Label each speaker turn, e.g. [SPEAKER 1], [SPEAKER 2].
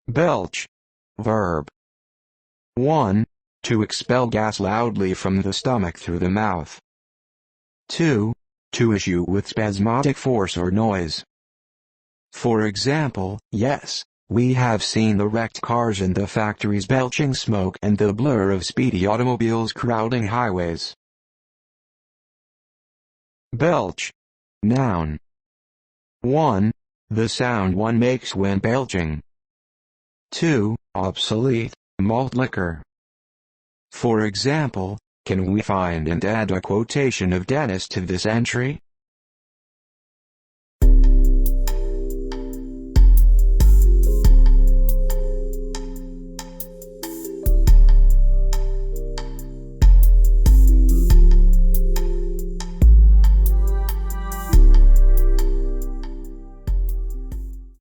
[SPEAKER 1] Belch. Verb. 1. To expel gas loudly from the stomach through the mouth. 2. To issue with spasmodic force or noise. For example, yes, we have seen the wrecked cars in the factories belching smoke and the blur of speedy automobiles crowding highways. Belch. Noun. 1. The sound one makes when belching. 2. Obsolete, malt liquor. For example, can we find and add a quotation of Dennis to this entry?